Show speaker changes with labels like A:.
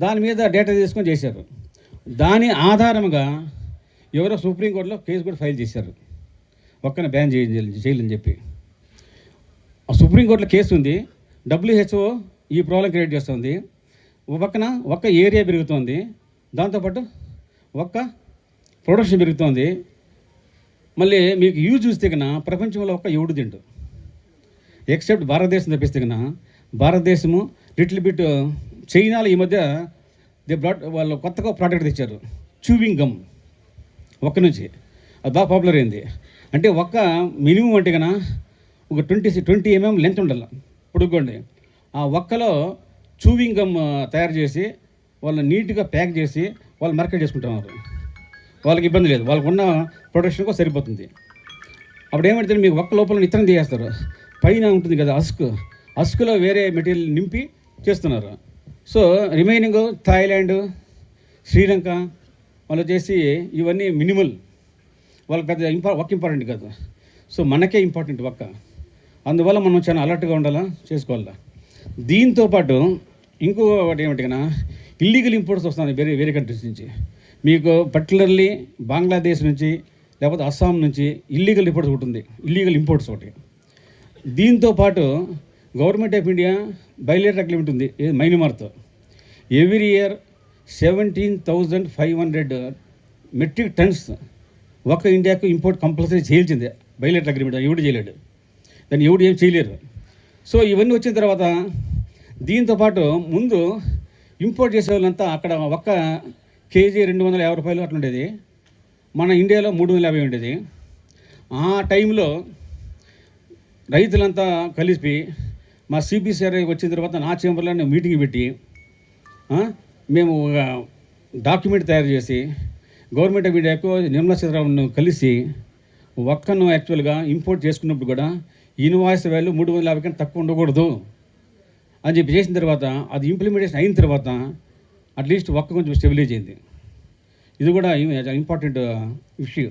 A: దాని మీద డేటా తీసుకొని చేశారు. దాని ఆధారంగా ఎవరో సుప్రీంకోర్టులో కేసు కూడా ఫైల్ చేశారు, ఒక్కన బ్యాన్ చేయాలని చెప్పి. ఆ సుప్రీంకోర్టులో కేసు ఉంది. WHO ఈ ప్రాబ్లం క్రియేట్ చేస్తుంది. పక్కన ఒక్క ఏరియా పెరుగుతోంది, దాంతోపాటు ఒక్క ప్రొడక్షన్ పెరుగుతోంది. మళ్ళీ మీకు యూజ్ చూస్తే కన్నా ప్రపంచంలో ఒక్క ఎవడు తిండు ఎక్సెప్ట్ భారతదేశం తప్పిస్తే కన్నా. భారతదేశము లిటిల్ బిట్ చైనాలో ఈ మధ్య వాళ్ళు కొత్తగా ప్రోడక్ట్ తెచ్చారు, చూవింగ్ గమ్. ఒక్క నుంచి అది బాగా పాపులర్ అయింది. అంటే ఒక్క మినిమం అంటే కన్నా ఒక 20 mm లెంత్ ఉండాలి పొడుక్కోండి. ఆ ఒక్కలో చూవింగ్ గమ్ తయారు చేసి వాళ్ళు నీట్గా ప్యాక్ చేసి వాళ్ళు మార్కెట్ చేసుకుంటున్నారు. వాళ్ళకి ఇబ్బంది లేదు, వాళ్ళకు ఉన్న ప్రొడక్షన్ కూడా సరిపోతుంది. అప్పుడు ఏమంటే మీకు ఒక్క లోపల ఇతరం తీసేస్తారు, పైన ఉంటుంది కదా అస్కులో వేరే మెటీరియల్ నింపి చేస్తున్నారు. సో రిమైనింగ్ థాయిలాండ్, శ్రీలంక వాళ్ళు చేసి ఇవన్నీ మినిమల్, వాళ్ళకి పెద్ద ఒక్క ఇంపార్టెంట్ కాదు. సో మనకే ఇంపార్టెంట్ ఒక్క. అందువల్ల మనం చాలా అలర్ట్గా ఉండాలా, చేసుకోవాలా. దీంతోపాటు ఇంకొకటి ఏమిటి కన్నా ఇల్లీగల్ ఇంపోర్ట్స్ వస్తుంది వేరే వేరే కంట్రీస్ నుంచి. మీకు పర్టికులర్లీ బంగ్లాదేశ్ నుంచి లేకపోతే అస్సాం నుంచి ఇల్లీగల్ ఇంపోర్ట్స్ ఒకటి ఉంది, ఇల్లీగల్ ఇంపోర్ట్స్ ఒకటి. దీంతోపాటు గవర్నమెంట్ ఆఫ్ ఇండియా బయలుదేరే అగ్రిమెంట్ ఉంది మయన్మార్తో. ఎవ్రీ ఇయర్ 17,500 మెట్రిక్ టన్స్ ఒక ఇండియాకు ఇంపోర్ట్ కంపల్సరీ చేయాల్సిందే. బయలుదేరే అగ్రిమెంట్ ఎవడు చేయలేడు, దాన్ని ఎవడు ఏం చేయలేరు. సో ఇవన్నీ వచ్చిన తర్వాత దీంతోపాటు ముందు ఇంపోర్ట్ చేసే వాళ్ళంతా అక్కడ ఒక్క కేజీ 250 రూపాయలు అట్లా ఉండేది, మన ఇండియాలో 350 ఉండేది. ఆ టైంలో రైతులంతా కలిసి మా CPCRI వచ్చిన తర్వాత నా చేంబర్లో మీటింగ్ పెట్టి మేము ఒక డాక్యుమెంట్ తయారు చేసి గవర్నమెంట్ ఆఫ్ ఇండియాకు నిర్మలా సీతారామన్ కలిసి ఒక్కను యాక్చువల్గా ఇంపోర్ట్ చేసుకున్నప్పుడు కూడా ఇన్వాయిస్ వాల్యూ 350 కన్నా తక్కువ ఉండకూడదు అని చెప్పి చేసిన తర్వాత అది ఇంప్లిమెంటేషన్ అయిన తర్వాత అట్లీస్ట్ ఒక్క కొంచెం స్టెబిలైజ్ అయింది. ఇది కూడా ఇంపార్టెంట్ ఇష్యూ.